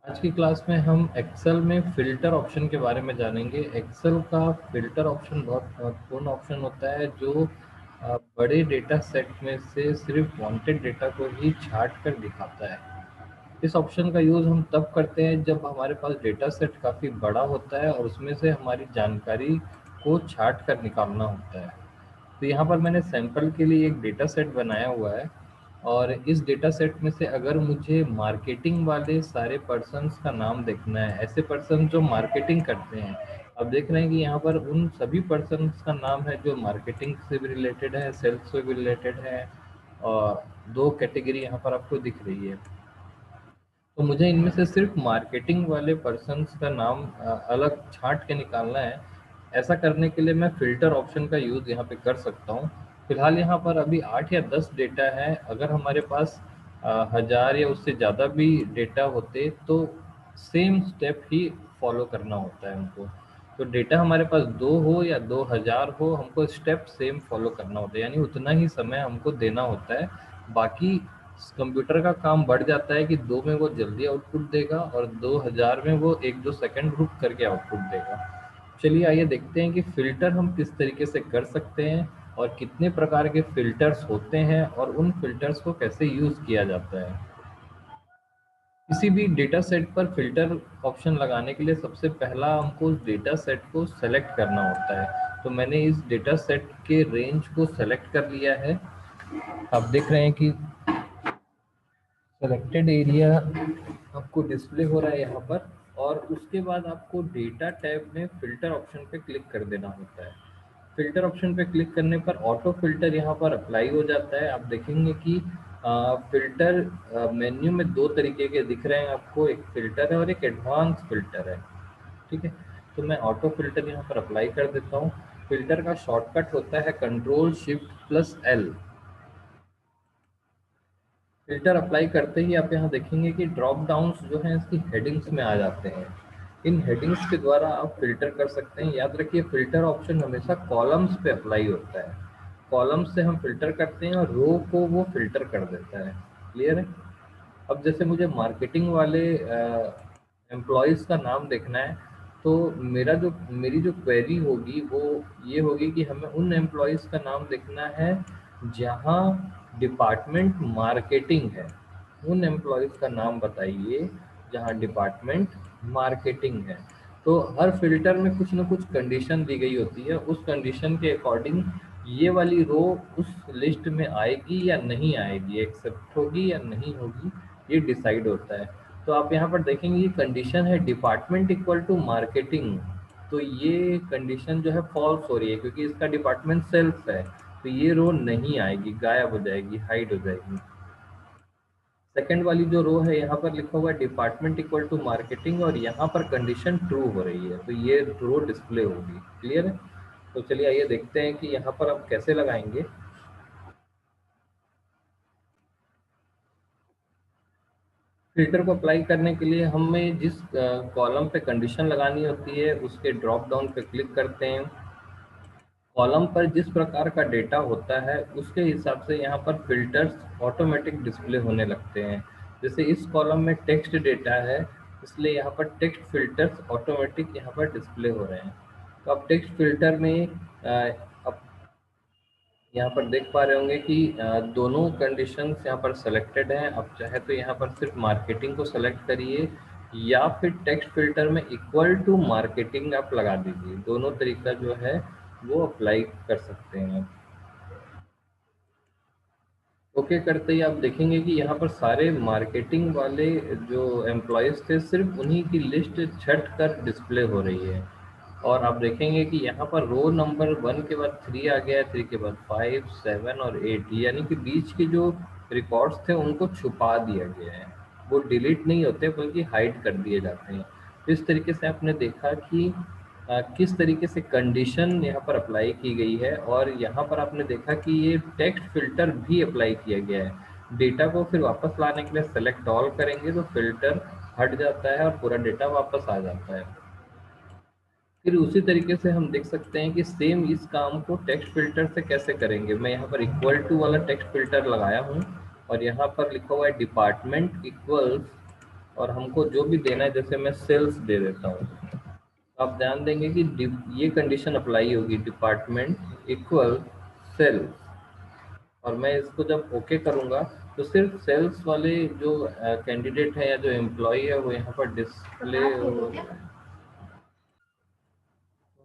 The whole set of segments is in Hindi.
आज की क्लास में हम एक्सेल में फ़िल्टर ऑप्शन के बारे में जानेंगे। एक्सेल का फ़िल्टर ऑप्शन बहुत महत्वपूर्ण ऑप्शन होता है जो बड़े डेटा सेट में से सिर्फ वांटेड डेटा को ही छाँट कर दिखाता है। इस ऑप्शन का यूज़ हम तब करते हैं जब हमारे पास डेटा सेट काफ़ी बड़ा होता है और उसमें से हमारी जानकारी को छाँट कर निकालना होता है। तो यहाँ पर मैंने सैंपल के लिए एक डेटा सेट बनाया हुआ है और इस डेटा सेट में से अगर मुझे मार्केटिंग वाले सारे पर्सन्स का नाम देखना है, ऐसे पर्सन जो मार्केटिंग करते हैं। अब देख रहे हैं कि यहाँ पर उन सभी पर्सन्स का नाम है जो मार्केटिंग से भी रिलेटेड है, सेल्स से भी रिलेटेड है और दो कैटेगरी यहाँ पर आपको दिख रही है। तो मुझे इनमें से सिर्फ मार्केटिंग वाले पर्सन्स का नाम अलग छाँट के निकालना है। ऐसा करने के लिए मैं फ़िल्टर ऑप्शन का यूज़ यहाँ पे कर सकता हूँ। फिलहाल यहाँ पर अभी 8 या 10 डेटा है। अगर हमारे पास 1000 या उससे ज़्यादा भी डेटा होते तो सेम स्टेप ही फॉलो करना होता है हमको। तो डेटा हमारे पास 2 हो या 2000 हो, हमको स्टेप सेम फॉलो करना होता है, यानी उतना ही समय हमको देना होता है। बाकी कंप्यूटर का काम बढ़ जाता है कि 2 में वो जल्दी आउटपुट देगा और 2000 में वो 1-2 सेकंड रुक करके आउटपुट देगा। चलिए आइए देखते हैं कि फ़िल्टर हम किस तरीके से कर सकते हैं और कितने प्रकार के फ़िल्टर्स होते हैं और उन फ़िल्टर्स को कैसे यूज़ किया जाता है। किसी भी डेटा सेट पर फ़िल्टर ऑप्शन लगाने के लिए सबसे पहला हमको उस डेटा सेट को सेलेक्ट करना होता है। तो मैंने इस डेटा सेट के रेंज को सेलेक्ट कर लिया है। आप देख रहे हैं कि सेलेक्टेड एरिया आपको डिस्प्ले हो रहा है यहाँ पर और उसके बाद आपको डेटा टैब में फ़िल्टर ऑप्शन पे क्लिक कर देना होता है। फ़िल्टर ऑप्शन पे क्लिक करने पर ऑटो फ़िल्टर यहाँ पर अप्लाई हो जाता है। आप देखेंगे कि फ़िल्टर मेन्यू में 2 तरीके के दिख रहे हैं आपको, एक फ़िल्टर है और एक एडवांस फ़िल्टर है। ठीक है, तो मैं ऑटो फ़िल्टर यहाँ पर अप्लाई कर देता हूँ। फ़िल्टर का शॉर्टकट होता है control shift plus L. Filter apply करते ही आप यहाँ देखेंगे कि ड्रॉप डाउन्स जो हैं इसकी हेडिंग्स में आ जाते हैं। इन हेडिंग्स के द्वारा आप फ़िल्टर कर सकते हैं। याद रखिए फ़िल्टर ऑप्शन हमेशा कॉलम्स पे अप्लाई होता है। कॉलम्स से हम फ़िल्टर करते हैं और रो को वो फ़िल्टर कर देता है। क्लियर है? अब जैसे मुझे मार्केटिंग वाले एम्प्लॉइज़ का नाम देखना है, तो मेरी जो क्वेरी होगी वो ये होगी कि हमें उन एम्प्लॉइज़ का नाम देखना है जहाँ डिपार्टमेंट मार्केटिंग है। उन एम्प्लॉइज़ का नाम बताइए जहाँ डिपार्टमेंट मार्केटिंग है। तो हर फ़िल्टर में कुछ न कुछ कंडीशन दी गई होती है। उस कंडीशन के अकॉर्डिंग ये वाली रो उस लिस्ट में आएगी या नहीं आएगी, एक्सेप्ट होगी या नहीं होगी, ये डिसाइड होता है। तो आप यहाँ पर देखेंगे ये कंडीशन है डिपार्टमेंट इक्वल टू मार्केटिंग। तो ये कंडीशन जो है फॉल्स हो रही है क्योंकि इसका डिपार्टमेंट सेल्स है। तो ये रो नहीं आएगी, गायब हो जाएगी, हाइड हो जाएगी। सेकंड वाली जो रो है यहाँ पर लिखा हुआ है डिपार्टमेंट इक्वल टू मार्केटिंग और यहाँ पर कंडीशन ट्रू हो रही है, तो ये रो डिस्प्ले होगी। क्लियर है? तो चलिए आइए देखते हैं कि यहाँ पर हम कैसे लगाएंगे। फ़िल्टर को अप्लाई करने के लिए हमें जिस कॉलम पे कंडीशन लगानी होती है उसके ड्रॉप डाउन पे क्लिक करते हैं। कॉलम पर जिस प्रकार का डेटा होता है उसके हिसाब से यहाँ पर फ़िल्टर्स ऑटोमेटिक डिस्प्ले होने लगते हैं। जैसे इस कॉलम में टेक्स्ट डेटा है, इसलिए यहाँ पर टेक्स्ट फ़िल्टर्स ऑटोमेटिक यहाँ पर डिस्प्ले हो रहे हैं। तो अब टेक्स्ट फ़िल्टर में अब यहाँ पर देख पा रहे होंगे कि दोनों कंडीशंस यहाँ पर सेलेक्टेड हैं। आप चाहे तो यहाँ पर सिर्फ मार्केटिंग को सेलेक्ट करिए या फिर टेक्स्ट फिल्टर में इक्वल टू मार्केटिंग आप लगा दीजिए। दोनों तरीका जो है वो अप्लाई कर सकते हैं। ओके करते ही आप देखेंगे कि यहाँ पर सारे मार्केटिंग वाले जो एम्प्लॉयज़ थे सिर्फ उन्हीं की लिस्ट छट कर डिस्प्ले हो रही है। और आप देखेंगे कि यहाँ पर रो नंबर 1 के बाद 3 आ गया है, 3 के बाद 5, 7 और 8, यानी कि बीच के जो रिकॉर्ड्स थे उनको छुपा दिया गया है। वो डिलीट नहीं होते बल्कि हाइड कर दिए जाते हैं। तो इस तरीके से आपने देखा कि किस तरीके से कंडीशन यहाँ पर अप्लाई की गई है और यहाँ पर आपने देखा कि ये टेक्स्ट फिल्टर भी अप्लाई किया गया है। डेटा को फिर वापस लाने के लिए सेलेक्ट ऑल करेंगे तो फिल्टर हट जाता है और पूरा डेटा वापस आ जाता है। फिर उसी तरीके से हम देख सकते हैं कि सेम इस काम को टेक्स्ट फिल्टर से कैसे करेंगे। मैं यहाँ पर इक्वल टू वाला टेक्स्ट फिल्टर लगाया हूँ और यहाँ पर लिखा हुआ है डिपार्टमेंट इक्वल्स और हमको जो भी देना है, जैसे मैं सेल्स दे देता हूँ, आप ध्यान देंगे कि ये कंडीशन अप्लाई होगी, डिपार्टमेंट इक्वल सेल, और मैं इसको जब ओके करूंगा तो सिर्फ सेल्स वाले जो कैंडिडेट है या जो एम्प्लॉय है वो यहाँ पर डिस्प्ले।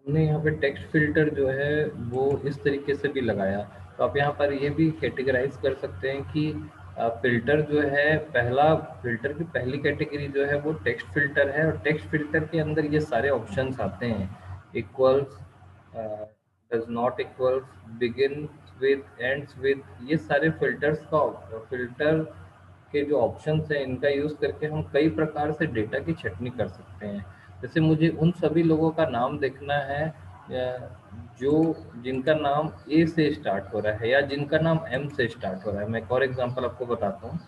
हमने यहाँ पे टेक्स्ट फिल्टर जो है वो इस तरीके से भी लगाया, तो आप यहाँ पर ये भी कैटेगराइज कर सकते हैं कि फिल्टर जो है, पहला फिल्टर की पहली कैटेगरी जो है वो टेक्स्ट फिल्टर है, और टेक्स्ट फिल्टर के अंदर ये सारे ऑप्शंस आते हैं, equals, does not equals, begin with, ends with, ये सारे फिल्टर्स का फिल्टर के जो ऑप्शंस हैं इनका यूज़ करके हम कई प्रकार से डेटा की छँटनी कर सकते हैं। जैसे मुझे उन सभी लोगों का नाम देखना है जो जिनका नाम ए से स्टार्ट हो रहा है या जिनका नाम एम से स्टार्ट हो रहा है। मैं एक और एग्जांपल आपको बताता हूँ।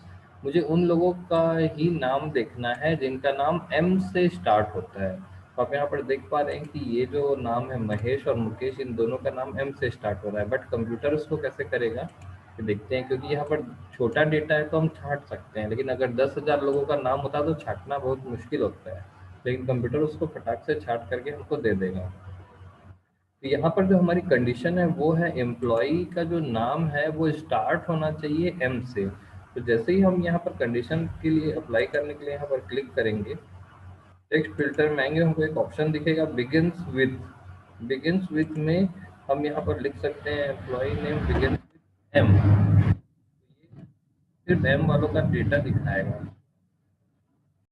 मुझे उन लोगों का ही नाम देखना है जिनका नाम एम से स्टार्ट होता है। तो आप यहाँ पर देख पा रहे हैं कि ये जो नाम है महेश और मुकेश, इन दोनों का नाम एम से स्टार्ट हो रहा है, बट कंप्यूटर उसको कैसे करेगा ये देखते हैं। क्योंकि यहाँ पर छोटा डेटा है तो हम छाँट सकते हैं, लेकिन अगर 10,000 लोगों का नाम होता तो छाँटना बहुत मुश्किल होता है, लेकिन कंप्यूटर उसको फटाक से छाँट करके हमको दे देगा। तो यहाँ पर जो हमारी कंडीशन है वो है एम्प्लॉई का जो नाम है वो स्टार्ट होना चाहिए एम से। तो जैसे ही हम यहाँ पर कंडीशन के लिए अप्लाई करने के लिए यहाँ पर क्लिक करेंगे, टेक्स्ट फिल्टर में आएंगे, हमको एक ऑप्शन दिखेगा बिगिंस विथ। बिगिंस विथ में हम यहाँ पर लिख सकते हैं employee name begins with M, सिर्फ एम वालों का डेटा दिखाएगा।